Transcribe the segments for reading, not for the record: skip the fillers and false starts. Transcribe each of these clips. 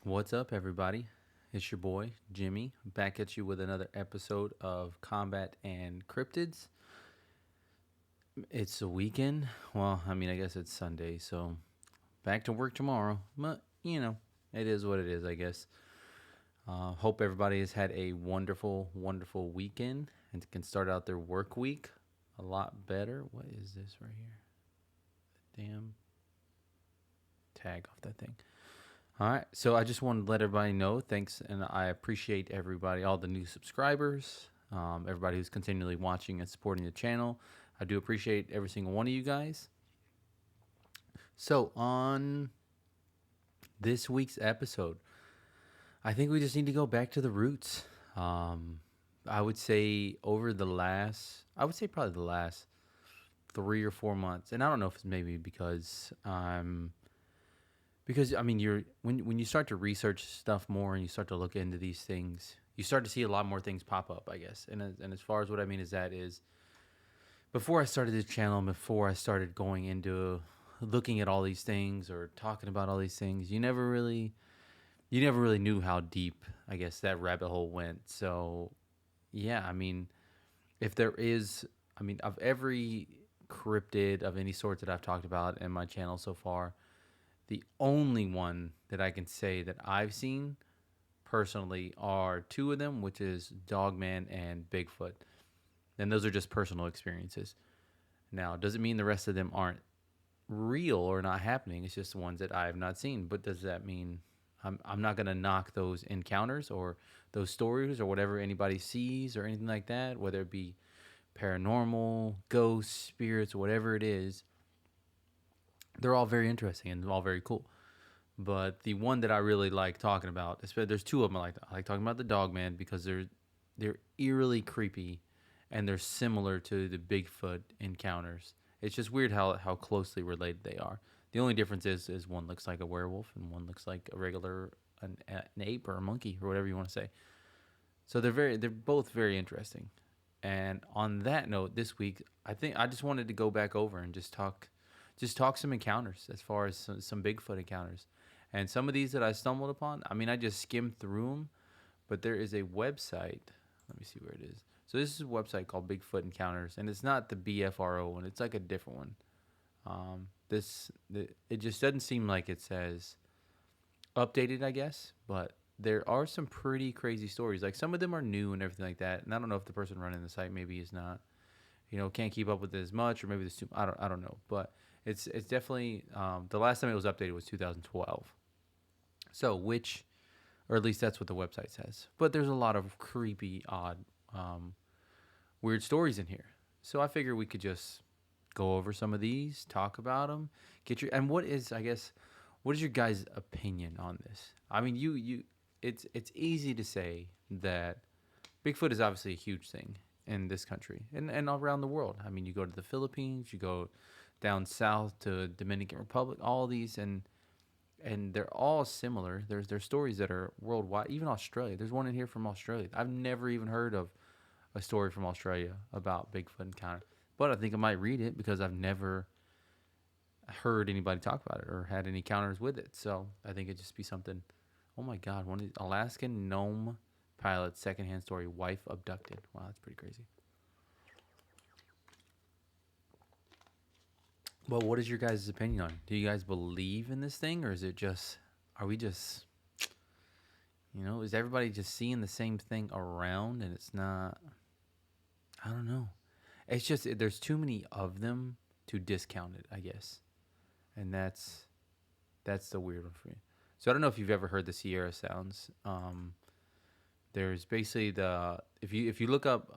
What's up, everybody? It's your boy, Jimmy, back at you with another episode of Combat and Cryptids. It's a weekend. Well, I guess it's Sunday, so back to work tomorrow. But, it is what it is, I guess. Hope everybody has had a wonderful, wonderful weekend and can start out their work week a lot better. What is this right here? Damn. Tag off that thing. All right, so I just wanted to let everybody know, thanks, and I appreciate everybody, all the new subscribers, everybody who's continually watching and supporting the channel. I do appreciate every single one of you guys. So on this week's episode, I think we just need to go back to the roots. I would say I would say probably the last 3 or 4 months, and I don't know if it's maybe because you're when you start to research stuff more and you start to look into these things, you start to see a lot more things pop up, I guess. And as far as what I mean is before I started this channel, before I started going into looking at all these things or talking about all these things, you never really knew how deep, I guess, that rabbit hole went. So yeah, if there is, of every cryptid of any sort that I've talked about in my channel so far, the only one that I can say that I've seen personally are two of them, which is Dogman and Bigfoot. And those are just personal experiences. Now, it doesn't mean the rest of them aren't real or not happening. It's just the ones that I have not seen. But does that mean I'm not going to knock those encounters or those stories or whatever anybody sees or anything like that, whether it be paranormal, ghosts, spirits, whatever it is? They're all very interesting and all very cool. But the one that I really like talking about, there's two of them I like talking about the Dogman because they're eerily creepy, and they're similar to the Bigfoot encounters. It's just weird how closely related they are. The only difference is one looks like a werewolf and one looks like a regular an ape or a monkey or whatever you want to say. So they're both very interesting. And on that note, this week I think I just wanted to go back over and just talk some encounters as far as some Bigfoot encounters. And some of these that I stumbled upon, I just skimmed through them, but there is a website. Let me see where it is. So this is a website called Bigfoot Encounters, and it's not the BFRO one. It's like a different one. It just doesn't seem like it says updated, I guess, but there are some pretty crazy stories. Like some of them are new and everything like that. And I don't know if the person running the site maybe is not, can't keep up with it as much, or maybe there's too. I don't know, but it's definitely the last time it was updated was 2012. So or at least that's what the website says. But there's a lot of creepy, odd, weird stories in here. So I figure we could just go over some of these, talk about them, and what is your guys' opinion on this? It's easy to say that Bigfoot is obviously a huge thing in this country and all around the world. You go to the Philippines, you go down south to Dominican Republic, all these, and they're all similar. There's stories that are worldwide, even Australia. There's one in here from Australia. I've never even heard of a story from Australia about Bigfoot encounter, but I think I might read it because I've never heard anybody talk about it or had any encounters with it. So I think it'd just be something. Oh my God, one of these Alaskan gnome pilot secondhand story, wife abducted. Wow, that's pretty crazy. Well, what is your guys' opinion on it? Do you guys believe in this thing, or is it just, are we just, is everybody just seeing the same thing around and it's not, I don't know. It's just, there's too many of them to discount it, I guess. And that's the weird one for me. So I don't know if you've ever heard the Sierra sounds. There's basically if you look up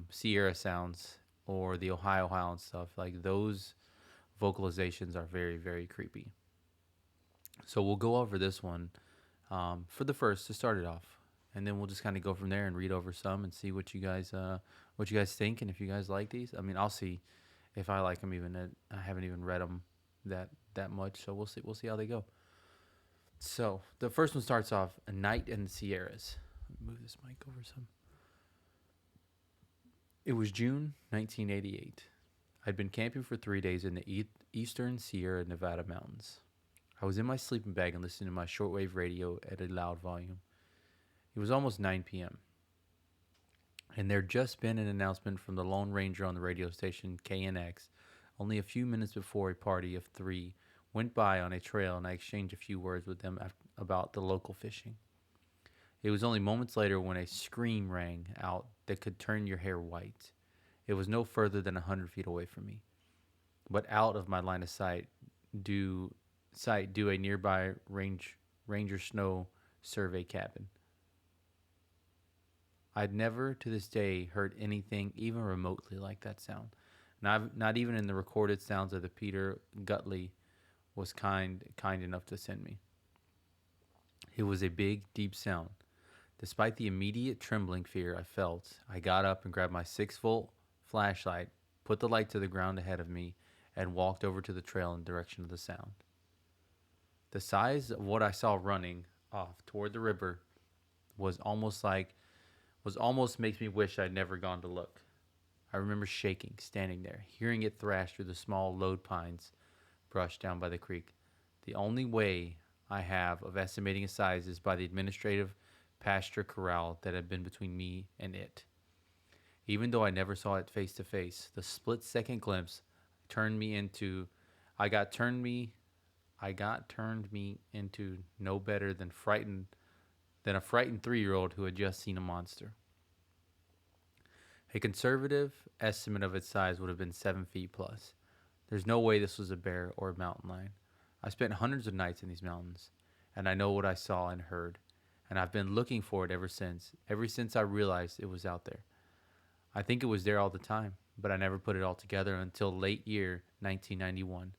Sierra sounds or the Ohio Howl and stuff, like those vocalizations are very, very creepy. So we'll go over this one for the first to start it off, and then we'll just kind of go from there and read over some and see what you guys think, and if you guys like these. I'll see if I like them. I haven't even read them that much, so we'll see how they go. So the first one starts off, "A Night in the Sierras." Let me move this mic over some. It was June 1988. I'd been camping for 3 days in the eastern Sierra Nevada mountains. I was in my sleeping bag and listening to my shortwave radio at a loud volume. It was almost 9 p.m., and there'd just been an announcement from the Lone Ranger on the radio station KNX only a few minutes before a party of three went by on a trail, and I exchanged a few words with them about the local fishing. It was only moments later when a scream rang out that could turn your hair white. It was no further than 100 feet away from me, but out of my line of due a nearby ranger snow survey cabin. I'd never to this day heard anything even remotely like that sound. Not even in the recorded sounds of the Peter Gutley was kind enough to send me. It was a big, deep sound. Despite the immediate trembling fear I felt, I got up and grabbed my 6-volt flashlight, put the light to the ground ahead of me, and walked over to the trail in the direction of the sound. The size of what I saw running off toward the river was almost makes me wish I'd never gone to look. I remember shaking, standing there, hearing it thrash through the small load pines brush down by the creek. The only way I have of estimating its size is by the administrative pasture corral that had been between me and it. Even though I never saw it face to face, the split-second glimpse turned me into I got turned me into no better than a frightened 3-year-old who had just seen a monster. A conservative estimate of its size would have been 7 feet plus. There's no way this was a bear or a mountain lion. I spent hundreds of nights in these mountains, and I know what I saw and heard, and I've been looking for it ever since I realized it was out there. I think it was there all the time, but I never put it all together until late year 1991,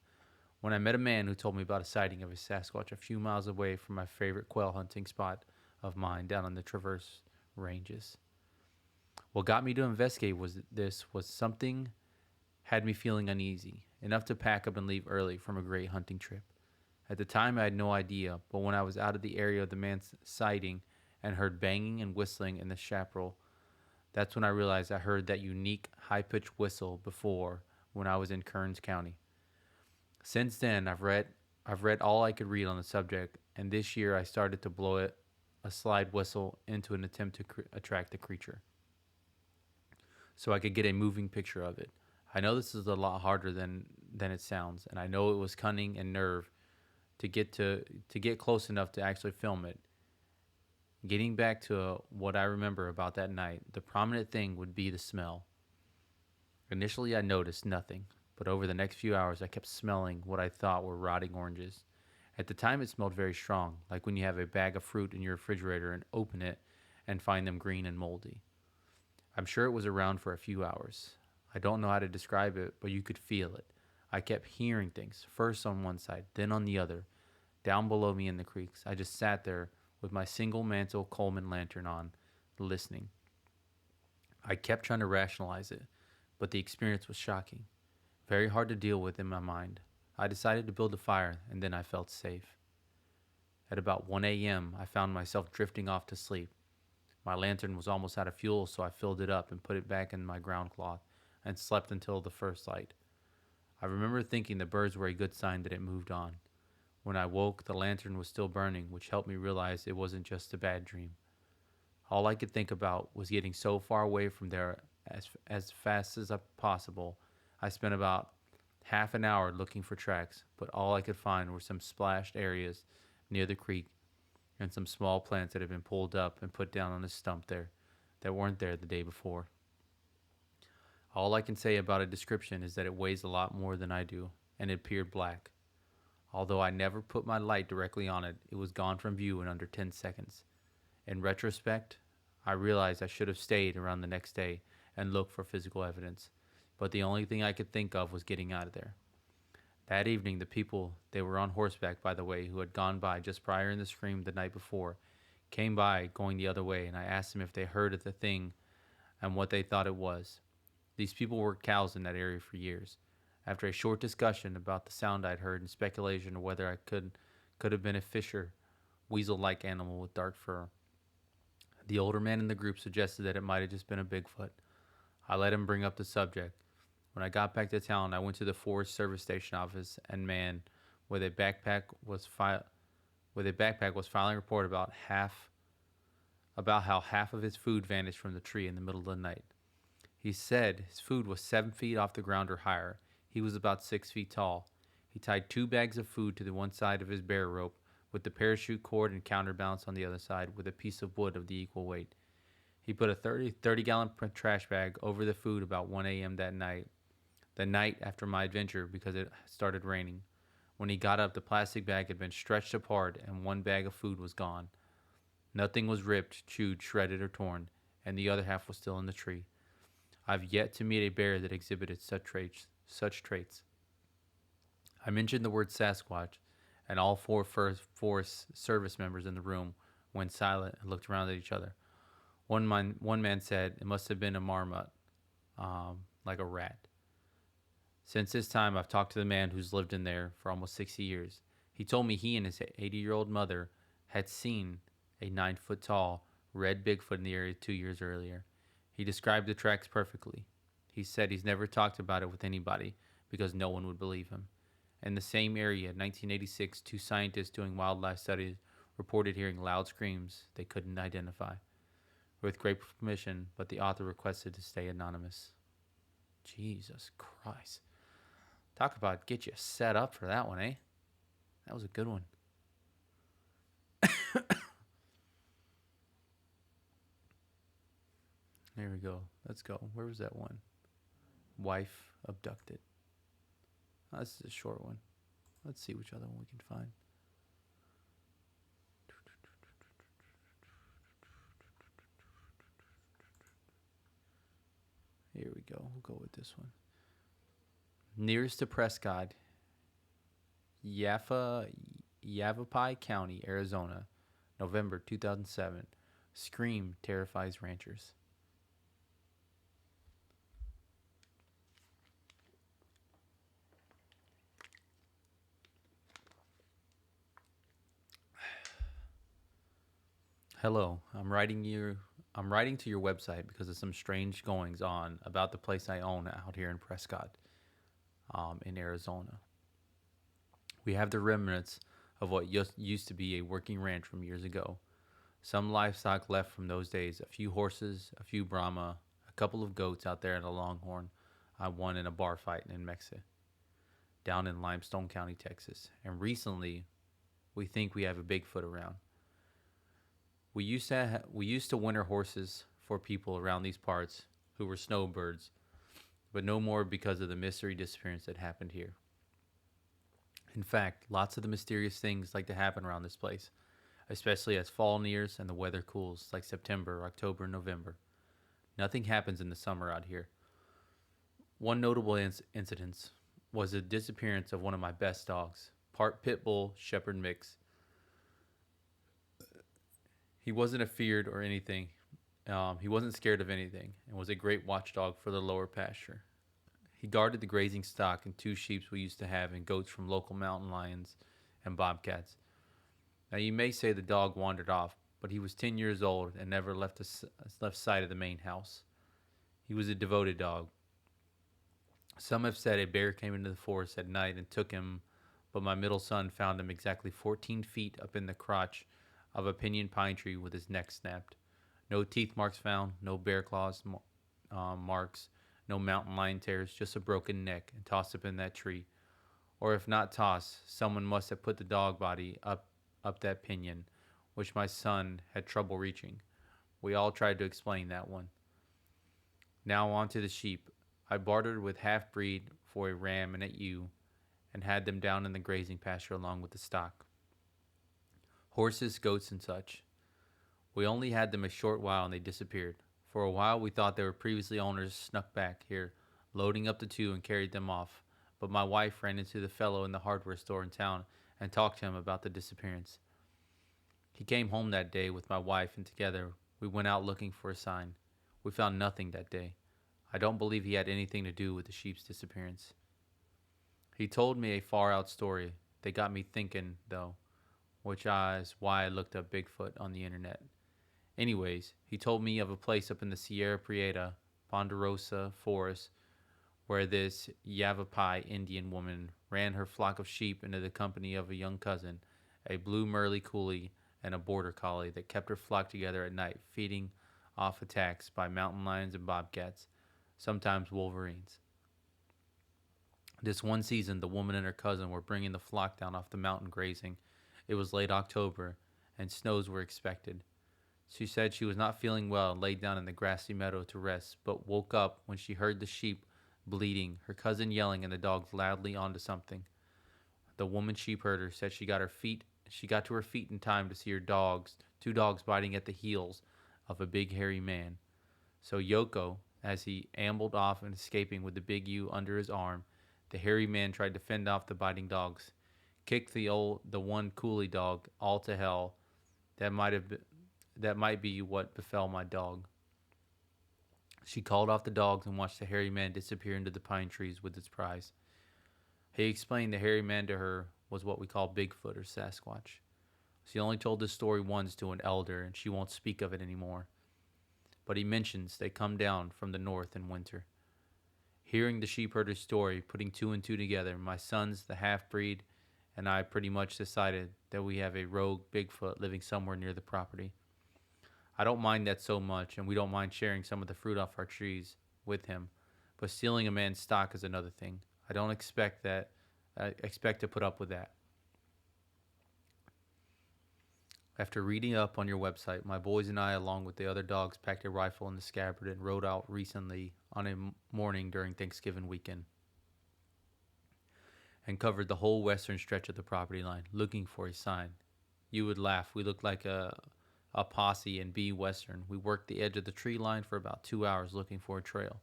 when I met a man who told me about a sighting of a Sasquatch a few miles away from my favorite quail hunting spot of mine down on the Traverse Ranges. What got me to investigate was something had me feeling uneasy, enough to pack up and leave early from a great hunting trip. At the time, I had no idea, but when I was out of the area of the man's sighting and heard banging and whistling in the chaparral, that's when I realized I heard that unique high-pitched whistle before when I was in Kearns County. Since then, I've read all I could read on the subject, and this year I started to blow it a slide whistle into an attempt to attract the creature, so I could get a moving picture of it. I know this is a lot harder than it sounds, and I know it was cunning and nerve to get close enough to actually film it. Getting back to what I remember about that night, the prominent thing would be the smell. Initially, I noticed nothing, but over the next few hours, I kept smelling what I thought were rotting oranges. At the time, it smelled very strong, like when you have a bag of fruit in your refrigerator and open it and find them green and moldy. I'm sure it was around for a few hours. I don't know how to describe it, but you could feel it. I kept hearing things, first on one side, then on the other, down below me in the creeks. I just sat there with my single mantle Coleman lantern on, listening. I kept trying to rationalize it, but the experience was shocking, very hard to deal with in my mind. I decided to build a fire, and then I felt safe. At about 1 a.m., I found myself drifting off to sleep. My lantern was almost out of fuel, so I filled it up and put it back in my ground cloth and slept until the first light. I remember thinking the birds were a good sign that it moved on. When I woke, the lantern was still burning, which helped me realize it wasn't just a bad dream. All I could think about was getting so far away from there as fast as possible. I spent about half an hour looking for tracks, but all I could find were some splashed areas near the creek and some small plants that had been pulled up and put down on a stump there that weren't there the day before. All I can say about a description is that it weighs a lot more than I do, and it appeared black. Although I never put my light directly on it, it was gone from view in under 10 seconds. In retrospect, I realized I should have stayed around the next day and looked for physical evidence, but the only thing I could think of was getting out of there. That evening, the people, they were on horseback by the way, who had gone by just prior in the scream the night before, came by going the other way, and I asked them if they heard of the thing and what they thought it was. These people worked cows in that area for years. After a short discussion about the sound I'd heard and speculation of whether I could have been a fisher, weasel-like animal with dark fur, the older man in the group suggested that it might have just been a Bigfoot. I let him bring up the subject. When I got back to town, I went to the Forest Service Station office, and man, with a backpack was fi- with a backpack was filing a report about how half of his food vanished from the tree in the middle of the night. He said his food was 7 feet off the ground or higher. He was about 6 feet tall. He tied 2 bags of food to the one side of his bear rope, with the parachute cord and counterbalance on the other side with a piece of wood of the equal weight. He put a 30 gallon trash bag over the food about 1 a.m. that night, the night after my adventure, because it started raining. When he got up, the plastic bag had been stretched apart and one bag of food was gone. Nothing was ripped, chewed, shredded, or torn, and the other half was still in the tree. I've yet to meet a bear that exhibited such traits. I mentioned the word Sasquatch, and all four Forest Service members in the room went silent and looked around at each other. One man said it must have been a marmot, like a rat. Since this time, I've talked to the man who's lived in there for almost 60 years. He told me he and his 80-year-old mother had seen a 9 foot tall red Bigfoot in the area 2 years earlier. He described the tracks perfectly. He said he's never talked about it with anybody because no one would believe him. In the same area, in 1986, two scientists doing wildlife studies reported hearing loud screams they couldn't identify. With great permission, but the author requested to stay anonymous. Jesus Christ. Talk about get you set up for that one, eh? That was a good one. There we go. Let's go. Where was that one? Wife abducted. Oh, this is a short one. Let's see which other one we can find. Here we go. We'll go with this one. Nearest to Prescott, Yavapai County, Arizona, November 2007. Scream terrifies ranchers. Hello, I'm writing to your website because of some strange goings on about the place I own out here in Prescott, in Arizona. We have the remnants of what used to be a working ranch from years ago. Some livestock left from those days: a few horses, a few Brahma, a couple of goats out there, and a longhorn. I won in a bar fight in Mexico, down in Limestone County, Texas. And recently, we think we have a Bigfoot around. We used to winter horses for people around these parts who were snowbirds, but no more because of the mystery disappearance that happened here. In fact, lots of the mysterious things like to happen around this place, especially as fall nears and the weather cools, like September, October, and November. Nothing happens in the summer out here. One notable incident was the disappearance of one of my best dogs, part pit bull shepherd mix. He wasn't afeared or anything. He wasn't scared of anything and was a great watchdog for the lower pasture. He guarded the grazing stock and two sheep we used to have and goats from local mountain lions and bobcats. Now you may say the dog wandered off, but he was 10 years old and never left sight of the main house. He was a devoted dog. Some have said a bear came into the forest at night and took him, but my middle son found him exactly 14 feet up in the crotch of a pinyon pine tree with his neck snapped. No teeth marks found, no bear claws marks, no mountain lion tears, just a broken neck and tossed up in that tree. Or if not tossed, someone must have put the dog body up that pinyon, which my son had trouble reaching. We all tried to explain that one. Now on to the sheep. I bartered with half-breed for a ram and a ewe, and had them down in the grazing pasture along with the stock. Horses, goats, and such. We only had them a short while and they disappeared. For a while we thought they were previously owners snuck back here, loading up the two and carried them off. But my wife ran into the fellow in the hardware store in town and talked to him about the disappearance. He came home that day with my wife, and together we went out looking for a sign. We found nothing that day. I don't believe he had anything to do with the sheep's disappearance. He told me a far out story that got me thinking, though, which is why I looked up Bigfoot on the internet. Anyways, he told me of a place up in the Sierra Prieta, Ponderosa Forest, where this Yavapai Indian woman ran her flock of sheep into the company of a young cousin, a blue Merle Collie, and a border collie that kept her flock together at night, feeding off attacks by mountain lions and bobcats, sometimes wolverines. This one season, the woman and her cousin were bringing the flock down off the mountain grazing. It was late October, and snows were expected. She said she was not feeling well and laid down in the grassy meadow to rest, but woke up when she heard the sheep bleating, her cousin yelling, and the dogs loudly onto something. The woman sheep herder said she got to her feet in time to see her dogs, two dogs biting at the heels of a big hairy man. So Yoko, as he ambled off and escaping with the big U under his arm, the hairy man tried to fend off the biting dogs, kicked the one coolie dog all to hell. That might have been, that might be what befell my dog. She called off the dogs and watched the hairy man disappear into the pine trees with its prize. He explained the hairy man to her was what we call Bigfoot or Sasquatch. She only told this story once to an elder, and she won't speak of it anymore. But he mentions they come down from the north in winter. Hearing the sheepherder's story, putting two and two together, my sons, the half-breed, and I pretty much decided that we have a rogue Bigfoot living somewhere near the property. I don't mind that so much, and we don't mind sharing some of the fruit off our trees with him, but stealing a man's stock is another thing. I don't expect that. I expect to put up with that. After reading up on your website, my boys and I, along with the other dogs, packed a rifle in the scabbard and rode out recently on a morning during Thanksgiving weekend and covered the whole western stretch of the property line, looking for a sign. You would laugh. We looked like a posse in B Western. We worked the edge of the tree line for about 2 hours looking for a trail.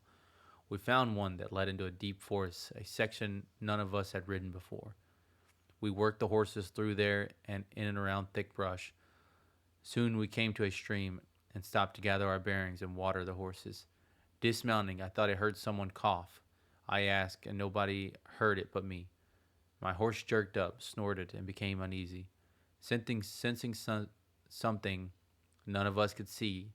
We found one that led into a deep forest, a section none of us had ridden before. We worked the horses through there and in and around thick brush. Soon we came to a stream and stopped to gather our bearings and water the horses. Dismounting, I thought I heard someone cough. I asked, and nobody heard it but me. My horse jerked up, snorted, and became uneasy. Sensing something none of us could see,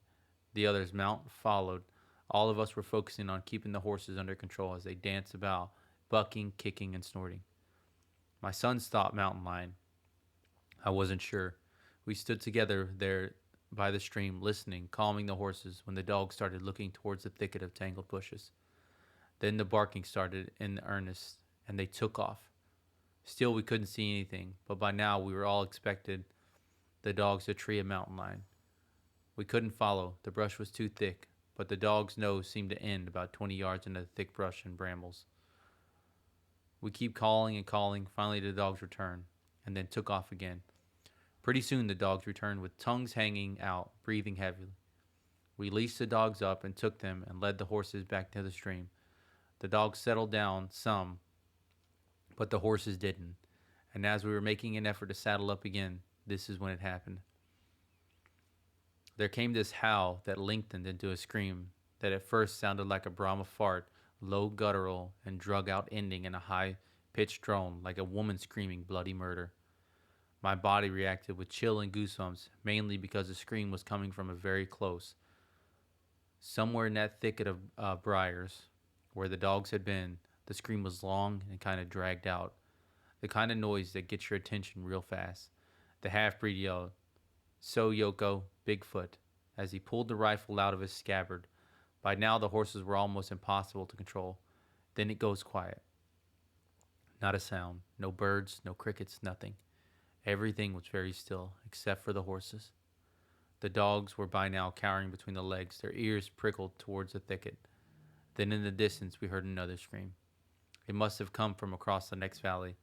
the others mount followed. All of us were focusing on keeping the horses under control as they danced about, bucking, kicking, and snorting. My sons thought mountain lion. I wasn't sure. We stood together there by the stream, listening, calming the horses, when the dogs started looking towards the thicket of tangled bushes. Then the barking started in earnest, and they took off. Still, we couldn't see anything, but by now we were all expected the dogs to tree a mountain lion. We couldn't follow. The brush was too thick, but the dog's nose seemed to end about 20 yards into the thick brush and brambles. We keep calling and calling. Finally, the dogs returned, and then took off again. Pretty soon, the dogs returned with tongues hanging out, breathing heavily. We leashed the dogs up and took them and led the horses back to the stream. The dogs settled down some, but the horses didn't. And as we were making an effort to saddle up again, this is when it happened. There came this howl that lengthened into a scream that at first sounded like a Brahma fart, low guttural and drug out, ending in a high-pitched drone like a woman screaming bloody murder. My body reacted with chill and goosebumps, mainly because the scream was coming from a very close. Somewhere in that thicket of briars, where the dogs had been, the scream was long and kind of dragged out. The kind of noise that gets your attention real fast. The half-breed yelled, "So, Yoko, Bigfoot," as he pulled the rifle out of his scabbard. By now the horses were almost impossible to control. Then it goes quiet. Not a sound. No birds, no crickets, nothing. Everything was very still, except for the horses. The dogs were by now cowering between the legs, their ears prickled towards the thicket. Then in the distance we heard another scream. It must have come from across the next valley.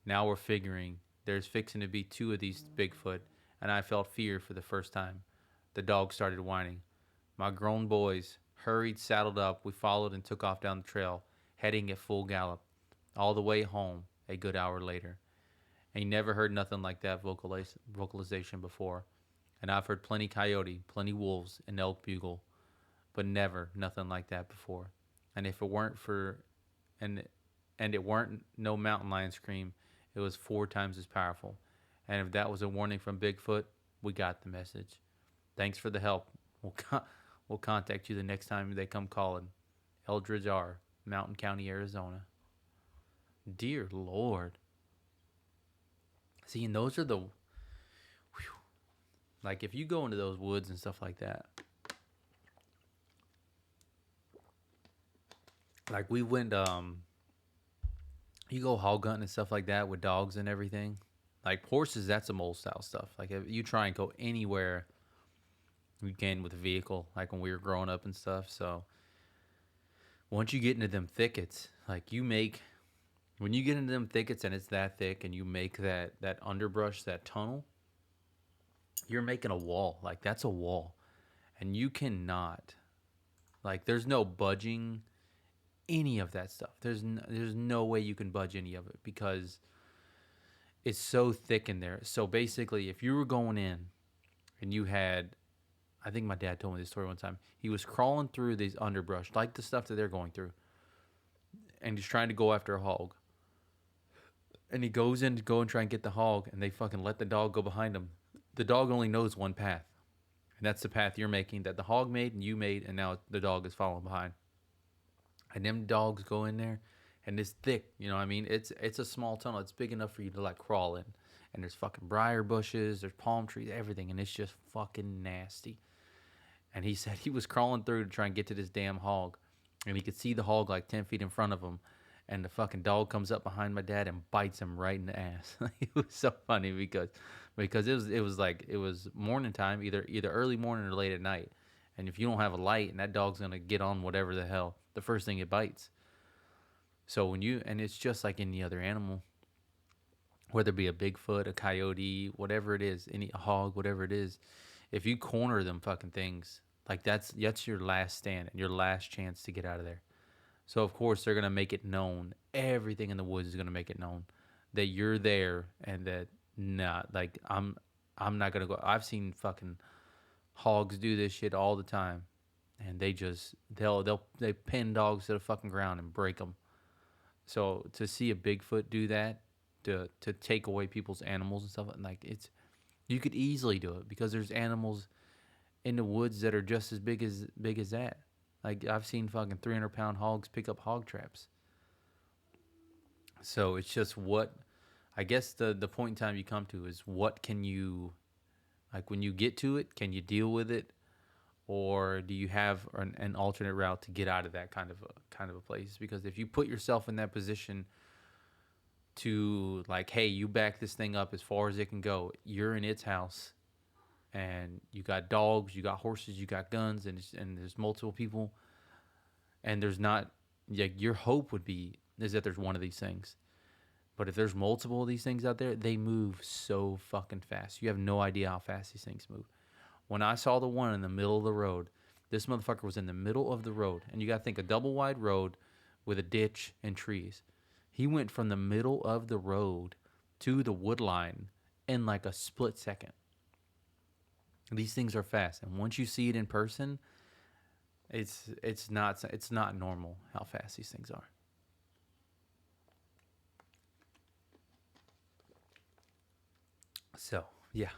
Now we're figuring there's fixing to be two of these Bigfoot, and I felt fear for the first time. The dogs started whining. My grown boys hurried, saddled up. We followed and took off down the trail, heading at full gallop, all the way home a good hour later. And you never heard nothing like that vocalization before. And I've heard plenty coyote, plenty wolves, and elk bugle, but never nothing like that before. And if it weren't for, and it weren't no mountain lion scream, it was 4 times as powerful. And if that was a warning from Bigfoot, we got the message. Thanks for the help. We'll contact you the next time they come calling. Eldridge R. Mountain County, Arizona. Dear Lord. See, and those are the, like, if you go into those woods and stuff like that, like we went, you go hog hunting and stuff like that with dogs and everything. Like horses, that's some old style stuff. Like if you try and go anywhere you can with a vehicle, like when we were growing up and stuff. So once you get into them thickets, like you make, when you get into them thickets and it's that thick and you make that underbrush, that tunnel, you're making a wall. Like that's a wall. And you cannot, like there's no budging any of that stuff. There's no way you can budge any of it because it's so thick in there. So basically, if you were going in and you had, I think my dad told me this story one time. He was crawling through these underbrush, like the stuff that they're going through, and he's trying to go after a hog. And he goes in to go and try and get the hog, and they fucking let the dog go behind him. The dog only knows one path, and that's the path you're making, that the hog made and you made, and now the dog is following behind. And them dogs go in there, and it's thick. You know what I mean? It's a small tunnel. It's big enough for you to like crawl in. And there's fucking briar bushes, there's palm trees, everything, and it's just fucking nasty. And he said he was crawling through to try and get to this damn hog, and he could see the hog like 10 feet in front of him, and the fucking dog comes up behind my dad and bites him right in the ass. It was so funny because it was morning time, either early morning or late at night, and if you don't have a light and that dog's gonna get on whatever the hell, the first thing it bites. So and it's just like any other animal, whether it be a Bigfoot, a coyote, whatever it is, a hog, whatever it is, if you corner them fucking things, like that's your last stand and your last chance to get out of there. So of course they're gonna make it known. Everything in the woods is gonna make it known that you're there and that like I'm not gonna go. I've seen fucking hogs do this shit all the time, and they pin dogs to the fucking ground and break them. So to see a Bigfoot do that, to take away people's animals and stuff, like you could easily do it because there's animals in the woods that are just as big as that. Like I've seen fucking 300-pound hogs pick up hog traps. So it's just what, I guess the point in time you come to is what can you, like when you get to it, can you deal with it, or do you have an alternate route to get out of that kind of a place? Because if you put yourself in that position to like, hey, you back this thing up as far as it can go, you're in its house, and you got dogs, you got horses, you got guns, and there's multiple people, and there's not, like, your hope would be is that there's one of these things. But if there's multiple of these things out there, they move so fucking fast. You have no idea how fast these things move. When I saw the one in the middle of the road, this motherfucker was in the middle of the road. And you got to think a double wide road with a ditch and trees. He went from the middle of the road to the wood line in like a split second. These things are fast. And once you see it in person, it's not normal how fast these things are. So, yeah.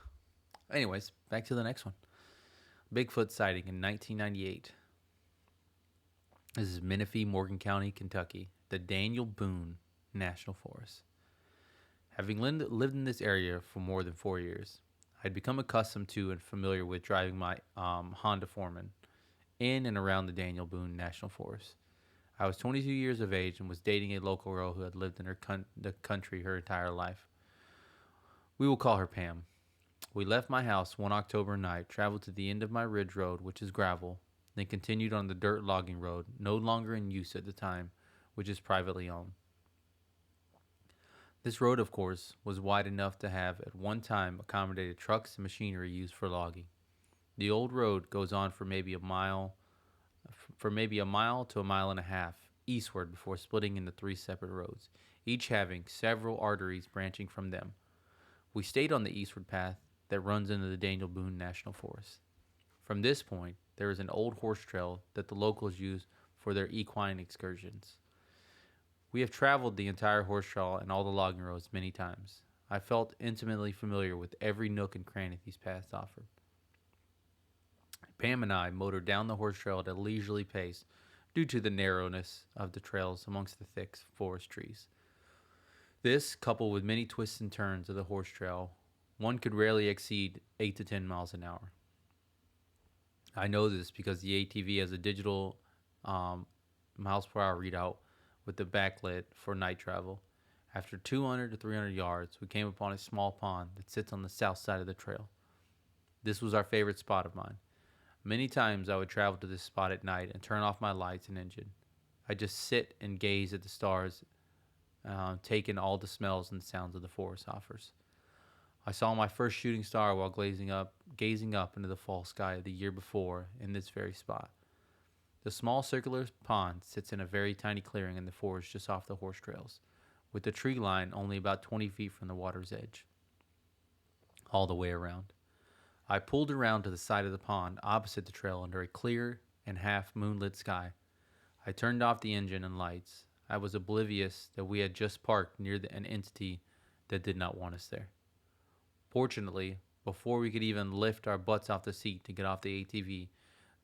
Anyways, back to the next one. Bigfoot sighting in 1998. This is Menifee, Morgan County, Kentucky, the Daniel Boone National Forest. Having lived in this area for more than 4 years, I'd become accustomed to and familiar with driving my Honda Foreman in and around the Daniel Boone National Forest. I was 22 years of age and was dating a local girl who had lived in the country her entire life. We will call her Pam. We left my house one October night, traveled to the end of my ridge road, which is gravel, then continued on the dirt logging road, no longer in use at the time, which is privately owned. This road, of course, was wide enough to have at one time accommodated trucks and machinery used for logging. The old road goes on for maybe a mile to a mile and a half eastward before splitting into 3 separate roads, each having several arteries branching from them. We stayed on the eastward path that runs into the Daniel Boone National Forest. From this point, there is an old horse trail that the locals use for their equine excursions. We have traveled the entire horse trail and all the logging roads many times. I felt intimately familiar with every nook and cranny these paths offered. Pam and I motored down the horse trail at a leisurely pace due to the narrowness of the trails amongst the thick forest trees. This, coupled with many twists and turns of the horse trail, one could rarely exceed 8 to 10 miles an hour. I know this because the ATV has a digital um, miles per hour readout with the backlit for night travel. After 200 to 300 yards, we came upon a small pond that sits on the south side of the trail. This was our favorite spot of mine. Many times I would travel to this spot at night and turn off my lights and engine. I just sit and gaze at the stars, take in all the smells and sounds of the forest offers. I saw my first shooting star while gazing up into the fall sky the year before in this very spot. The small circular pond sits in a very tiny clearing in the forest just off the horse trails, with the tree line only about 20 feet from the water's edge, all the way around. I pulled around to the side of the pond opposite the trail under a clear and half moonlit sky. I turned off the engine and lights. I was oblivious that we had just parked near an entity that did not want us there. Fortunately, before we could even lift our butts off the seat to get off the ATV,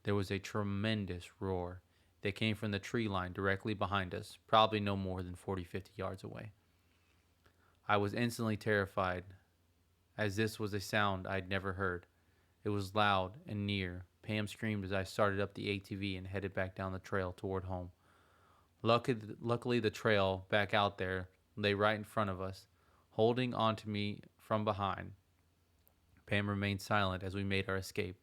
there was a tremendous roar that came from the tree line directly behind us, probably no more than 40, 50 yards away. I was instantly terrified, as this was a sound I'd never heard. It was loud and near. Pam screamed as I started up the ATV and headed back down the trail toward home. Luckily, the trail back out there lay right in front of us, holding onto me from behind. Pam remained silent as we made our escape.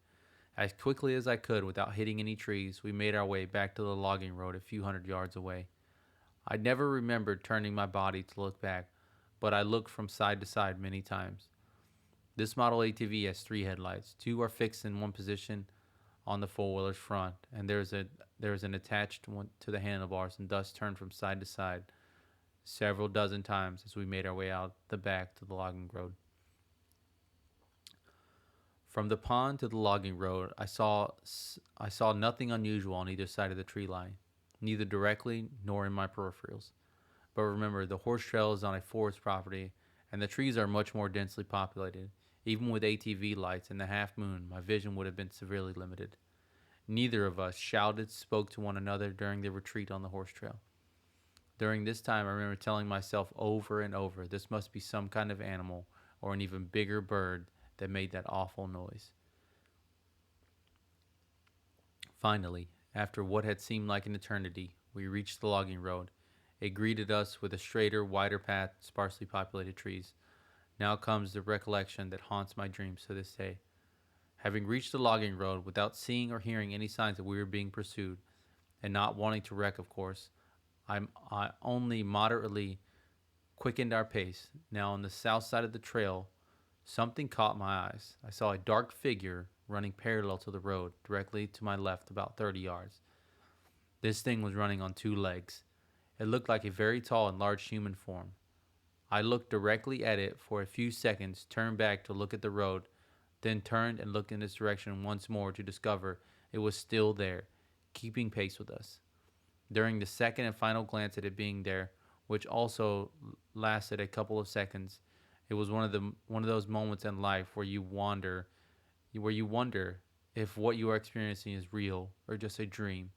As quickly as I could without hitting any trees, we made our way back to the logging road a few hundred yards away. I never remembered turning my body to look back, but I looked from side to side many times. This model ATV has 3 headlights. 2 are fixed in one position on the four-wheeler's front, and there is an attached one to the handlebars, and thus turned from side to side several dozen times as we made our way out the back to the logging road. From the pond to the logging road, I saw nothing unusual on either side of the tree line, neither directly nor in my peripherals. But remember, the horse trail is on a forest property, and the trees are much more densely populated. Even with ATV lights and the half moon, my vision would have been severely limited. Neither of us spoke to one another during the retreat on the horse trail. During this time, I remember telling myself over and over, this must be some kind of animal or an even bigger bird that made that awful noise. Finally, after what had seemed like an eternity, we reached the logging road. It greeted us with a straighter, wider path, sparsely populated trees. Now comes the recollection that haunts my dreams to this day. Having reached the logging road without seeing or hearing any signs that we were being pursued, and not wanting to wreck, of course, I only moderately quickened our pace. Now on the south side of the trail, something caught my eyes. I saw a dark figure running parallel to the road, directly to my left about 30 yards. This thing was running on 2 legs. It looked like a very tall and large human form. I looked directly at it for a few seconds, turned back to look at the road, then turned and looked in its direction once more to discover it was still there, keeping pace with us. During the second and final glance at it being there, which also lasted a couple of seconds, it was one of those moments in life where you wonder if what you are experiencing is real or just a dream.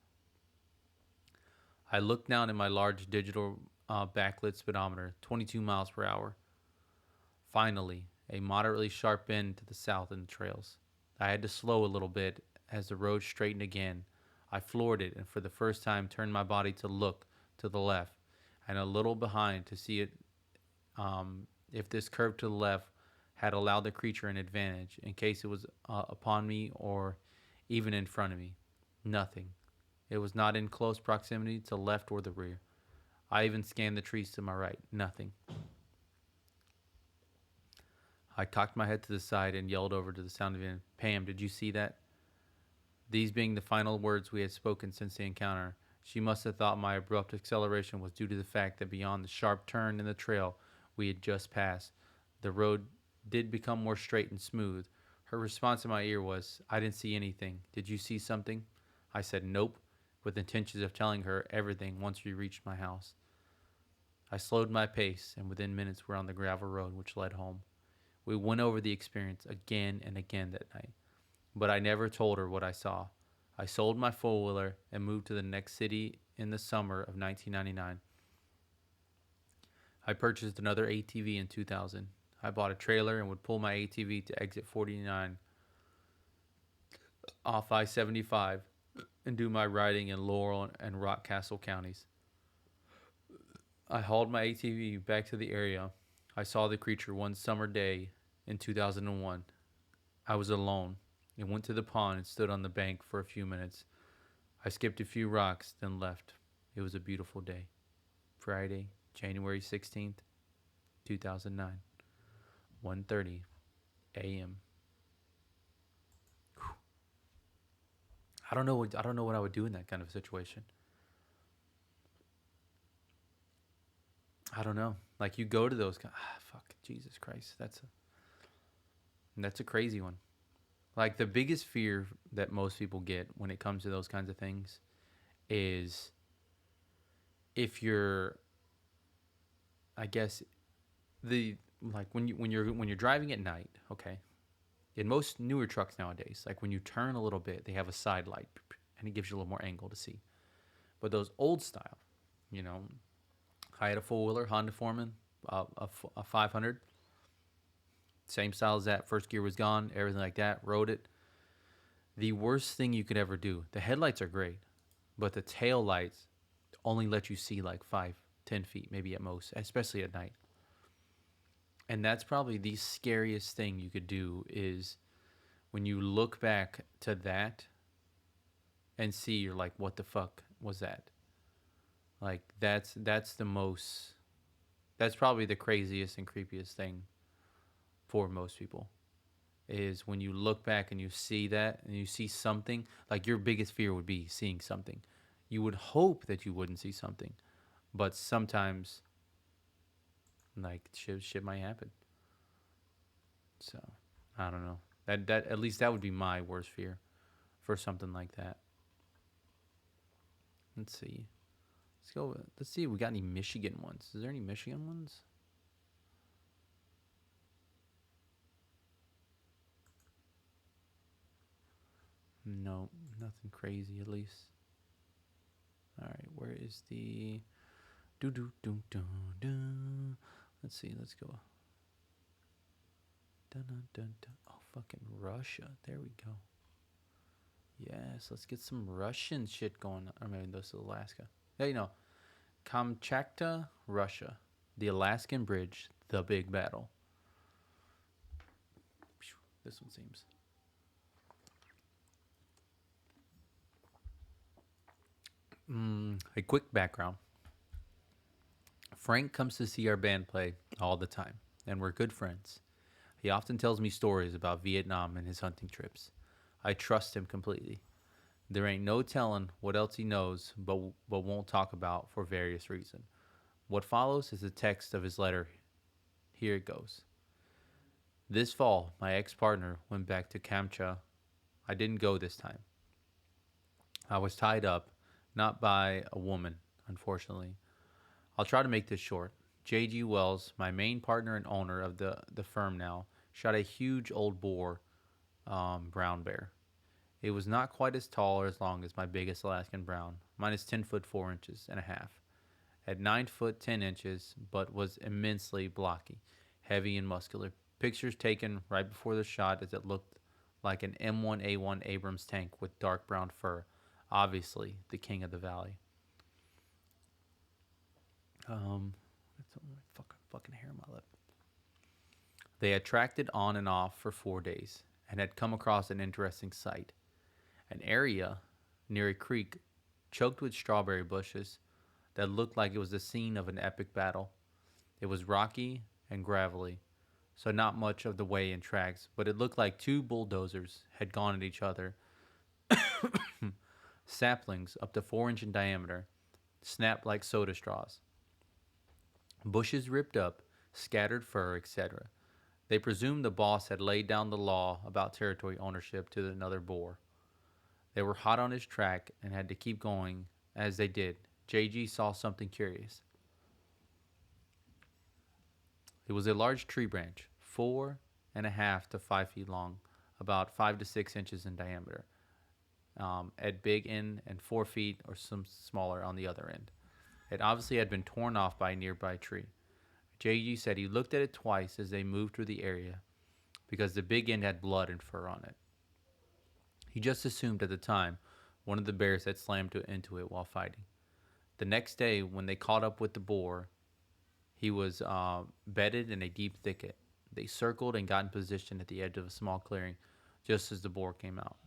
I looked down at my large digital backlit speedometer, 22 miles per hour. Finally, a moderately sharp bend to the south in the trails. I had to slow a little bit as the road straightened again. I floored it and for the first time turned my body to look to the left and a little behind to see if this curve to the left had allowed the creature an advantage in case it was upon me or even in front of me. Nothing. It was not in close proximity to the left or the rear. I even scanned the trees to my right. Nothing. I cocked my head to the side and yelled over to the sound of it. Pam, did you see that? These being the final words we had spoken since the encounter, she must have thought my abrupt acceleration was due to the fact that beyond the sharp turn in the trail we had just passed, the road did become more straight and smooth. Her response in my ear was, I didn't see anything. Did you see something? I said nope, with intentions of telling her everything once we reached my house. I slowed my pace, and within minutes we were on the gravel road which led home. We went over the experience again and again that night, but I never told her what I saw. I sold my four wheeler and moved to the next city in the summer of 1999. I purchased another ATV in 2000. I bought a trailer and would pull my ATV to exit 49 off I 75 and do my riding in Laurel and Rockcastle counties. I hauled my ATV back to the area. I saw the creature one summer day in 2001. I was alone and went to the pond and stood on the bank for a few minutes. I skipped a few rocks, then left. It was a beautiful day. Friday, January 16th, 2009, 1:30 a.m. I don't know what I would do in that kind of situation. I don't know. Like you go to those fuck Jesus Christ. That's a crazy one. Like the biggest fear that most people get when it comes to those kinds of things is if you're, I guess, the like when you're driving at night, okay? In most newer trucks nowadays, like when you turn a little bit, they have a side light and it gives you a little more angle to see. But those old style, you know, I had a four wheeler Honda Foreman, a 500, same style as that. First gear was gone, everything like that. Rode it. The worst thing you could ever do. The headlights are great, but the tail lights only let you see like 5, 10 feet, maybe at most, especially at night. And that's probably the scariest thing you could do is when you look back to that and see, you're like, what the fuck was that? Like that's the most, that's probably the craziest and creepiest thing for most people is when you look back and you see that and you see something. Like your biggest fear would be seeing something. You would hope that you wouldn't see something, but sometimes like shit might happen. So I don't know. That at least that would be my worst fear for something like that. Let's see. Let's go. Let's see if we got any Michigan ones. Is there any Michigan ones? No, nothing crazy at least. All right, where is the do do do do do? Let's see. Let's go. Dun, dun, dun, dun. Oh, fucking Russia. There we go. Yes, let's get some Russian shit going on. Or maybe this is Alaska. Yeah, you know, Kamchatka, Russia. The Alaskan Bridge, the big battle. This one seems. A quick background. Frank comes to see our band play all the time, and we're good friends. He often tells me stories about Vietnam and his hunting trips. I trust him completely. There ain't no telling what else he knows, but won't talk about for various reasons. What follows is a text of his letter. Here it goes. This fall, my ex-partner went back to Kamcha. I didn't go this time. I was tied up, not by a woman, unfortunately. I'll try to make this short. J.G. Wells, my main partner and owner of the firm now, shot a huge old boar brown bear. It was not quite as tall or as long as my biggest Alaskan brown. Mine is 10 foot 4 inches and a half. At 9 foot 10 inches, but was immensely blocky, heavy and muscular. Pictures taken right before the shot as it looked like an M1A1 Abrams tank with dark brown fur. Obviously, the king of the valley. Fucking hair on my lip. They had tracked it on and off for 4 days and had come across an interesting sight. An area near a creek choked with strawberry bushes that looked like it was the scene of an epic battle. It was rocky and gravelly, so not much of the way in tracks, but it looked like two bulldozers had gone at each other. Saplings up to 4 inch in diameter snapped like soda straws. Bushes ripped up, scattered fur, etc. They presumed the boss had laid down the law about territory ownership to another boar. They were hot on his track and had to keep going. As they did, JG saw something curious. It was a large tree branch, 4.5 to 5 feet long, about 5 to 6 inches in diameter. at big end and 4 feet or some smaller on the other end. It obviously had been torn off by a nearby tree. JG said he looked at it twice as they moved through the area because the big end had blood and fur on it. He just assumed at the time one of the bears had slammed into it while fighting. The next day, when they caught up with the boar, he was bedded in a deep thicket. They circled and got in position at the edge of a small clearing just as the boar came out.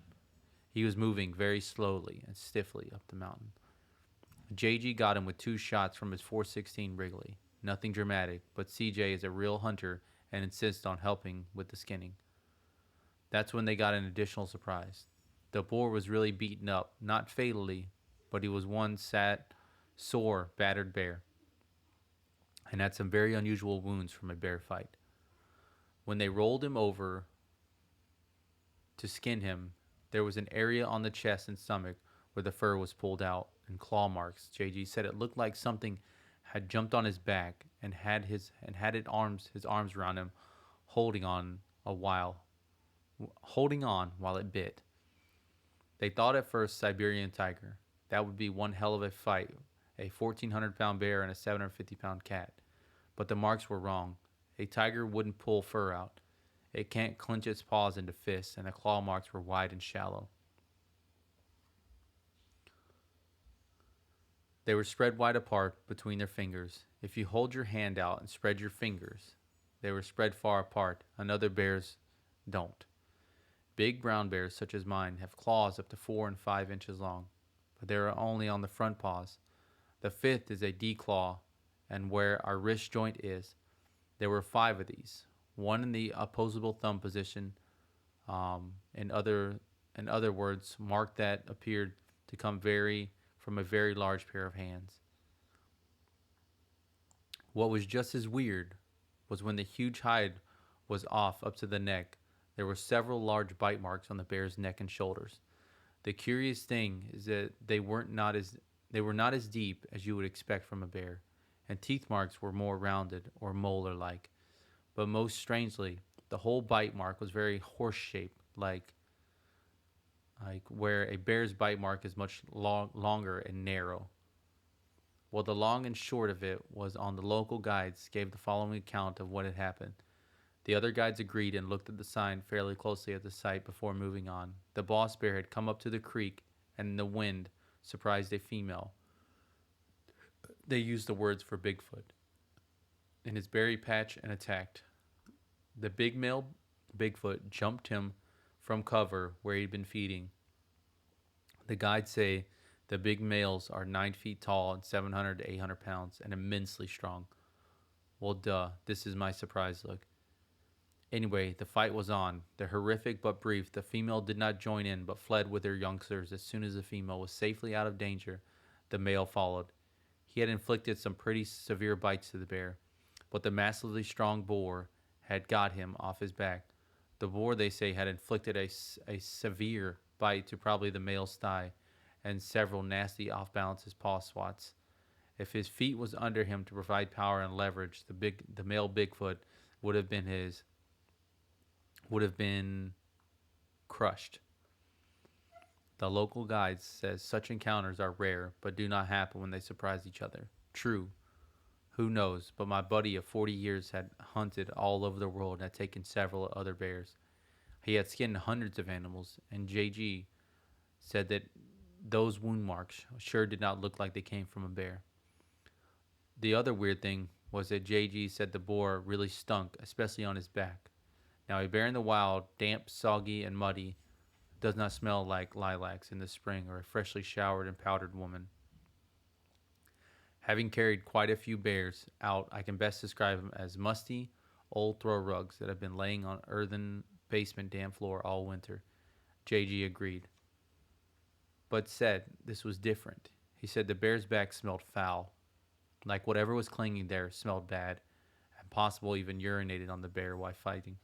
He was moving very slowly and stiffly up the mountain. JG got him with 2 shots from his 416 Wrigley. Nothing dramatic, but CJ is a real hunter and insists on helping with the skinning. That's when they got an additional surprise. The boar was really beaten up, not fatally, but he was one sore, battered bear, and had some very unusual wounds from a bear fight. When they rolled him over to skin him, there was an area on the chest and stomach where the fur was pulled out and claw marks. JG said it looked like something had jumped on his back and had his arms around him, holding on while it bit. They thought at first Siberian tiger. That would be one hell of a fight, a 1,400-pound bear and a 750-pound cat. But the marks were wrong. A tiger wouldn't pull fur out. It can't clench its paws into fists, and the claw marks were wide and shallow. They were spread wide apart between their fingers. If you hold your hand out and spread your fingers, they were spread far apart, and other bears don't. Big brown bears, such as mine, have claws up to 4 and 5 inches long, but they are only on the front paws. The fifth is a declaw, and where our wrist joint is, there were 5 of these. One in the opposable thumb position, in other words, mark that appeared to come from a very large pair of hands. What was just as weird was when the huge hide was off up to the neck, there were several large bite marks on the bear's neck and shoulders. The curious thing is that they were not as deep as you would expect from a bear, and teeth marks were more rounded or molar-like. But most strangely, the whole bite mark was very horse-shaped, like where a bear's bite mark is much longer and narrow. Well, the long and short of it was on the local guides gave the following account of what had happened. The other guides agreed and looked at the sign fairly closely at the site before moving on. The boss bear had come up to the creek, and in the wind surprised a female. They used the words for Bigfoot in his berry patch and attacked. The big male Bigfoot jumped him from cover where he'd been feeding. The guides say the big males are 9 feet tall and 700 to 800 pounds and immensely strong. Well, duh, this is my surprise look. Anyway, the fight was on. The horrific but brief. The female did not join in but fled with her youngsters. As soon as the female was safely out of danger, the male followed. He had inflicted some pretty severe bites to the bear, but the massively strong boar had got him off his back. The boar, they say, had inflicted a severe bite to probably the male's thigh and several nasty off-balance paw swats. If his feet was under him to provide power and leverage, the male Bigfoot would have been crushed. The local guide says such encounters are rare, but do not happen when they surprise each other. True. Who knows, but my buddy of 40 years had hunted all over the world and had taken several other bears. He had skinned hundreds of animals, and JG said that those wound marks sure did not look like they came from a bear. The other weird thing was that JG said the boar really stunk, especially on his back. Now, a bear in the wild, damp, soggy, and muddy, does not smell like lilacs in the spring or a freshly showered and powdered woman. Having carried quite a few bears out, I can best describe them as musty, old throw rugs that have been laying on earthen basement damp floor all winter. JG agreed, but said this was different. He said the bear's back smelled foul, like whatever was clinging there smelled bad, and possible even urinated on the bear while fighting.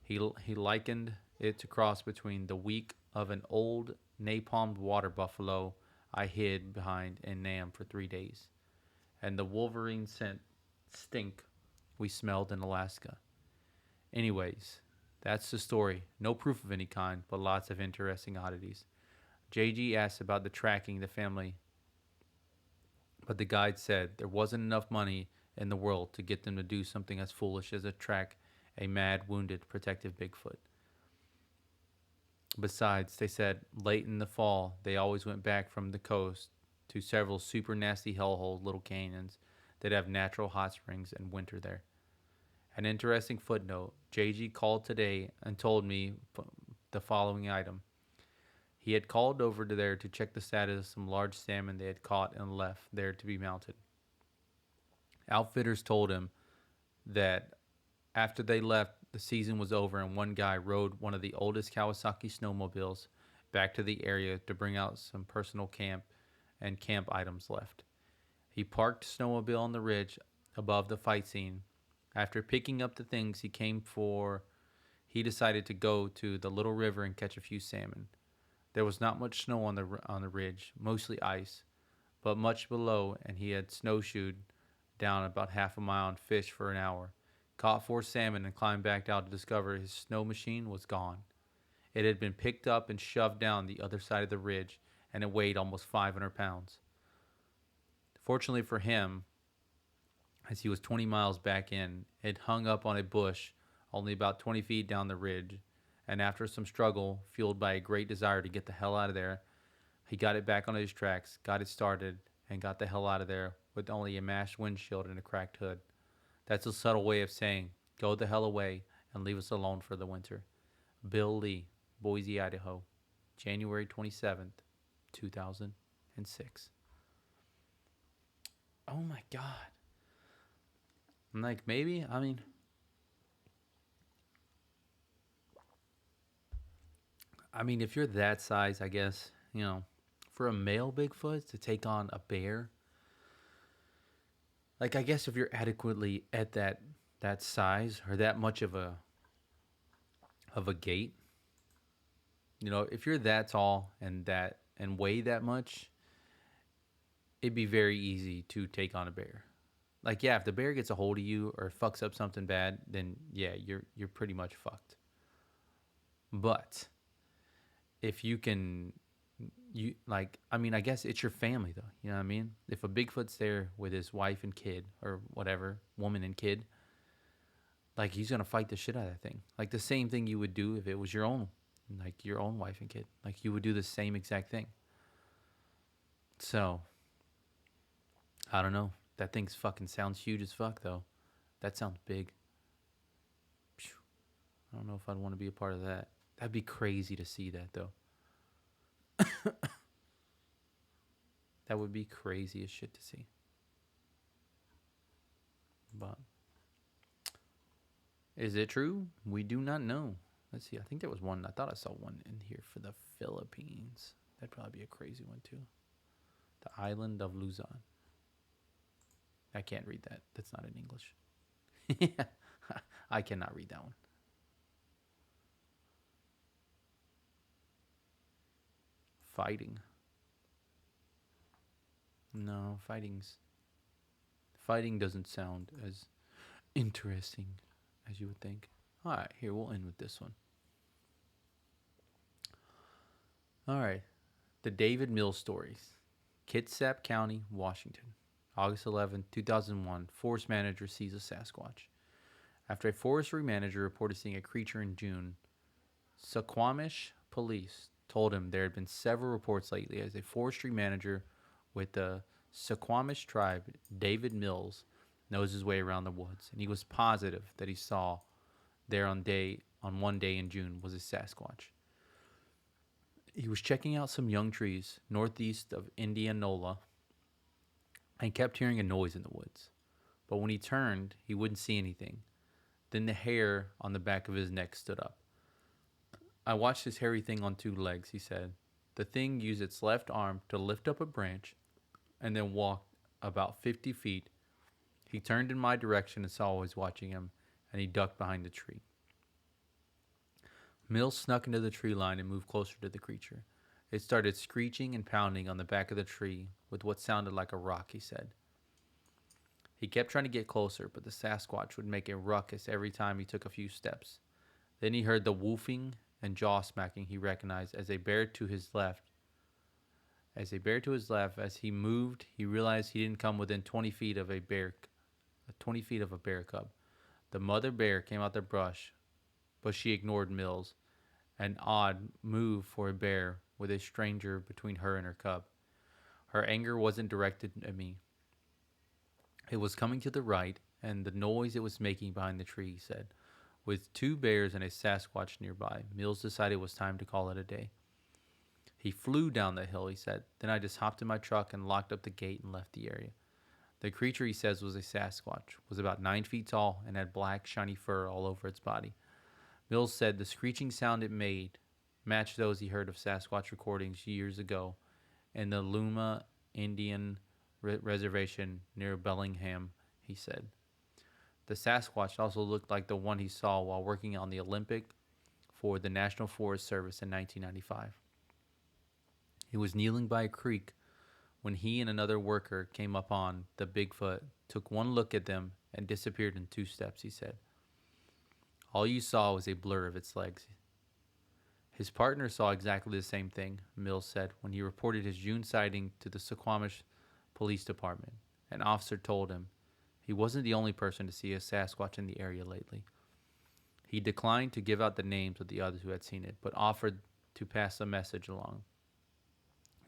He likened it to cross between the week of an old napalmed water buffalo I hid behind in Nam for 3 days, and the wolverine stink we smelled in Alaska. Anyways, that's the story. No proof of any kind, but lots of interesting oddities. JG asked about the tracking the family, but the guide said there wasn't enough money in the world to get them to do something as foolish as to track a mad, wounded, protective Bigfoot. Besides, they said late in the fall they always went back from the coast to several super nasty hellhole little canyons that have natural hot springs and winter there. An interesting footnote: JG called today and told me the following item. He had called over to there to check the status of some large salmon they had caught and left there to be mounted. Outfitters told him that after they left, the season was over, and one guy rode one of the oldest Kawasaki snowmobiles back to the area to bring out some personal camp items left. He parked the snowmobile on the ridge above the fight scene. After picking up the things he came for, he decided to go to the little river and catch a few salmon. There was not much snow on the ridge, mostly ice, but much below, and he had snowshoed down about half a mile and fished for an hour. Caught four salmon and climbed back out to discover his snow machine was gone. It had been picked up and shoved down the other side of the ridge, and it weighed almost 500 pounds. Fortunately for him, as he was 20 miles back in, it hung up on a bush only about 20 feet down the ridge, and after some struggle, fueled by a great desire to get the hell out of there, he got it back on his tracks, got it started, and got the hell out of there with only a mashed windshield and a cracked hood. That's a subtle way of saying, go the hell away and leave us alone for the winter. Bill Lee, Boise, Idaho, January 27th, 2006. Oh my God. I'm like, maybe, if you're that size, I guess, for a male Bigfoot to take on a bear, like, I guess if you're adequately at that size or that much of a gait, if you're that tall and weigh that much, it'd be very easy to take on a bear. Like, yeah, if the bear gets a hold of you or fucks up something bad, then yeah, you're pretty much fucked. But if you can, I guess it's your family though. You know what I mean? If a Bigfoot's there with his wife and kid or whatever, woman and kid, like, he's gonna fight the shit out of that thing. Like the same thing you would do if it was your own wife and kid. Like, you would do the same exact thing. So, I don't know. That thing's fucking sounds huge as fuck though. That sounds big. I don't know if I'd want to be a part of that. That'd be crazy to see that though. That would be crazy as shit to see. But is it true? We do not know. Let's see. I think there was one. I thought I saw one in here for the Philippines. That'd probably be a crazy one too. The island of Luzon. I can't read that. That's not in English. I cannot read that one. Fighting. No, fighting doesn't sound as interesting as you would think. All right, here we'll end with this one. All right, the David Mills stories. Kitsap County, Washington, August 11, 2001. Forest manager sees a Sasquatch. After a forestry manager reported seeing a creature in June, Suquamish police told him there had been several reports lately as a forestry manager with the Suquamish tribe, David Mills, knows his way around the woods, and he was positive that he saw there on one day in June was a Sasquatch. He was checking out some young trees northeast of Indianola and kept hearing a noise in the woods. But when he turned, he wouldn't see anything. Then the hair on the back of his neck stood up. I watched this hairy thing on two legs, he said. The thing used its left arm to lift up a branch and then walked about 50 feet. He turned in my direction and saw I was watching him, and he ducked behind the tree. Mills snuck into the tree line and moved closer to the creature. It started screeching and pounding on the back of the tree with what sounded like a rock, he said. He kept trying to get closer, but the Sasquatch would make a ruckus every time he took a few steps. Then he heard the woofing and jaw smacking he recognized as a bear to his left As a bear to his left, as he moved, he realized he didn't come within 20 feet of a bear, 20 feet of a bear cub. The mother bear came out the brush, but she ignored Mills, an odd move for a bear with a stranger between her and her cub. Her anger wasn't directed at me. It was coming to the right, and the noise it was making behind the tree, he said. With two bears and a Sasquatch nearby, Mills decided it was time to call it a day. He flew down the hill, he said. Then I just hopped in my truck and locked up the gate and left the area. The creature, he says, was a Sasquatch, was about 9 feet tall, and had black, shiny fur all over its body. Mills said the screeching sound it made matched those he heard of Sasquatch recordings years ago in the Luma Indian Reservation near Bellingham, he said. The Sasquatch also looked like the one he saw while working on the Olympic for the National Forest Service in 1995. He was kneeling by a creek when he and another worker came upon the Bigfoot, took one look at them, and disappeared in 2 steps, he said. All you saw was a blur of its legs. His partner saw exactly the same thing, Mills said, when he reported his June sighting to the Suquamish Police Department. An officer told him he wasn't the only person to see a Sasquatch in the area lately. He declined to give out the names of the others who had seen it, but offered to pass the message along.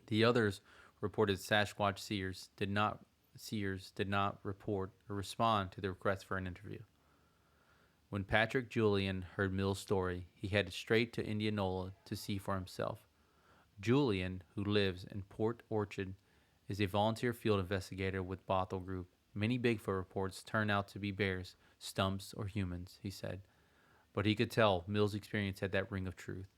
The others reported Sasquatch seers did not report or respond to the request for an interview. When Patrick Julian heard Mill's story, he headed straight to Indianola to see for himself. Julian, who lives in Port Orchard, is a volunteer field investigator with Bothell Group. Many Bigfoot reports turn out to be bears, stumps, or humans, he said. But he could tell Mill's experience had that ring of truth.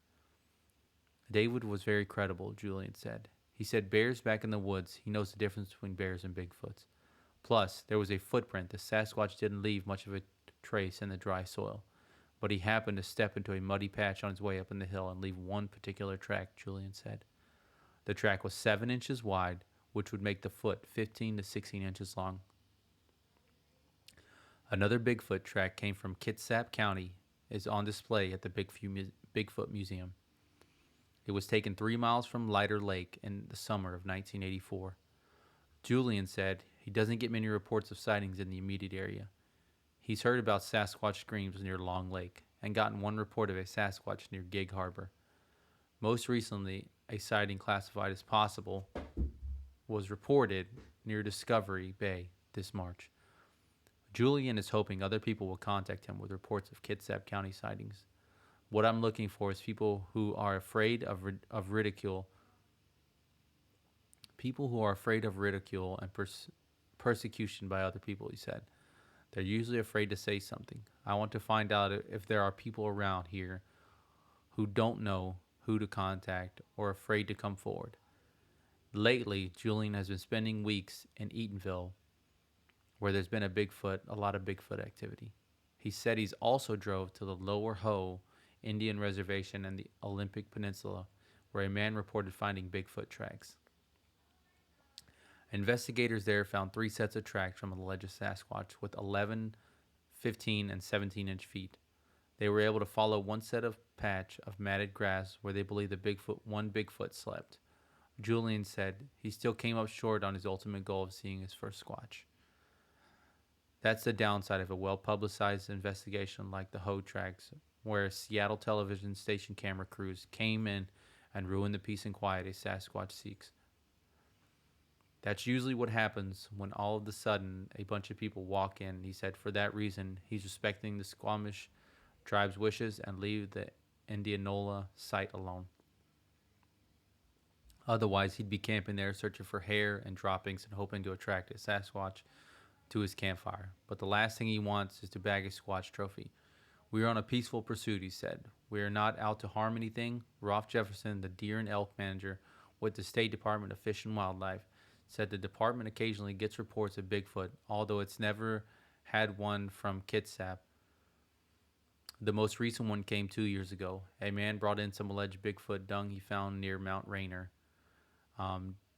David was very credible, Julian said. He said bears back in the woods, he knows the difference between bears and Bigfoots. Plus, there was a footprint. The Sasquatch didn't leave much of a trace in the dry soil, but he happened to step into a muddy patch on his way up in the hill and leave one particular track, Julian said. The track was 7 inches wide, which would make the foot 15 to 16 inches long. Another Bigfoot track came from Kitsap County, is on display at the Bigfoot Museum. It was taken 3 miles from Lighter Lake in the summer of 1984. Julian said he doesn't get many reports of sightings in the immediate area. He's heard about Sasquatch screams near Long Lake and gotten one report of a Sasquatch near Gig Harbor. Most recently, a sighting classified as possible was reported near Discovery Bay this March. Julian is hoping other people will contact him with reports of Kitsap County sightings. What I'm looking for is people who are afraid of ridicule. People who are afraid of ridicule and persecution by other people, he said. They're usually afraid to say something. I want to find out if there are people around here who don't know who to contact or afraid to come forward. Lately, Julian has been spending weeks in Eatonville, where there's been a lot of Bigfoot activity. He said he's also drove to the Lower Hoh Indian Reservation and the Olympic Peninsula, where a man reported finding Bigfoot tracks. Investigators there found 3 sets of tracks from an alleged Sasquatch with 11, 15, and 17-inch feet. They were able to follow one set of patch of matted grass where they believe one Bigfoot slept. Julian said he still came up short on his ultimate goal of seeing his first Squatch. That's the downside of a well-publicized investigation like the Hoh tracks, where Seattle television station camera crews came in and ruined the peace and quiet a Sasquatch seeks. That's usually what happens when all of a sudden a bunch of people walk in. He said for that reason, he's respecting the Squamish tribe's wishes and leave the Indianola site alone. Otherwise, he'd be camping there searching for hair and droppings and hoping to attract a Sasquatch to his campfire. But the last thing he wants is to bag a Squatch trophy. We are on a peaceful pursuit, he said. We are not out to harm anything. Rolf Jefferson, the deer and elk manager with the State Department of Fish and Wildlife, said the department occasionally gets reports of Bigfoot, although it's never had one from Kitsap. The most recent one came 2 years ago. A man brought in some alleged Bigfoot dung he found near Mount Rainier,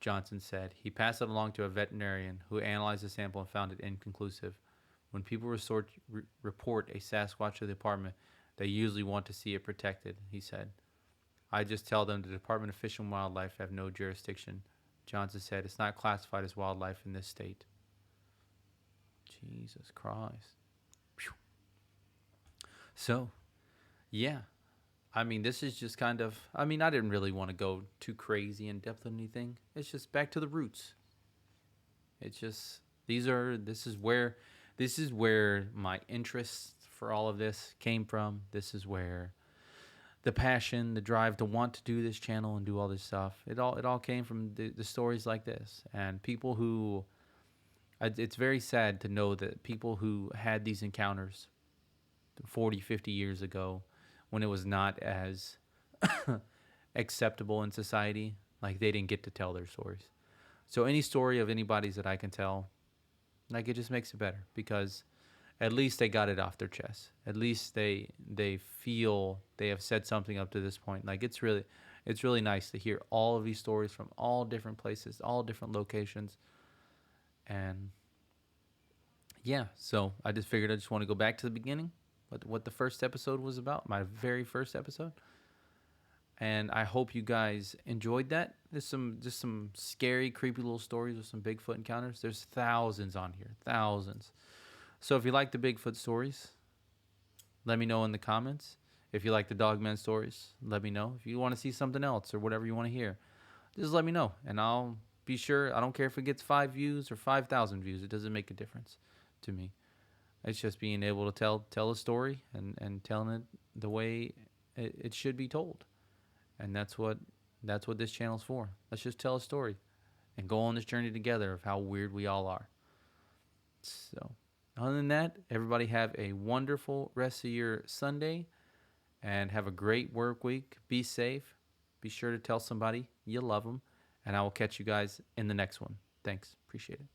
Johnson said. He passed it along to a veterinarian who analyzed the sample and found it inconclusive. When people report a Sasquatch to the department, they usually want to see it protected, he said. I just tell them the Department of Fish and Wildlife have no jurisdiction Johnson said it's not classified as wildlife in this state. Jesus Christ. Phew. So, yeah. I mean, this is just kind of. I mean, I didn't really want to go too crazy in depth on anything. It's just back to the roots. It's just these are. This is where my interest for all of this came from. This is where the passion, the drive to want to do this channel and do all this stuff. It all came from the stories like this and people who. It's very sad to know that people who had these encounters 40, 50 years ago when it was not as acceptable in society, like they didn't get to tell their stories. So any story of anybody's that I can tell, like it just makes it better because at least they got it off their chest. At least they feel they have said something up to this point. Like it's really nice to hear all of these stories from all different places, all different locations. And yeah, so I just figured I just want to go back to the beginning, what the first episode was about, my very first episode. And I hope you guys enjoyed that. There's some scary, creepy little stories with some Bigfoot encounters. There's thousands on here, thousands. So if you like the Bigfoot stories, let me know in the comments. If you like the Dogman stories, let me know. If you want to see something else or whatever you want to hear, just let me know. And I'll be sure. I don't care if it gets 5 views or 5,000 views. It doesn't make a difference to me. It's just being able to tell a story and telling it the way it should be told. And that's what this channel's for. Let's just tell a story and go on this journey together of how weird we all are. So, other than that, everybody have a wonderful rest of your Sunday and have a great work week. Be safe. Be sure to tell somebody you love them. And I will catch you guys in the next one. Thanks. Appreciate it.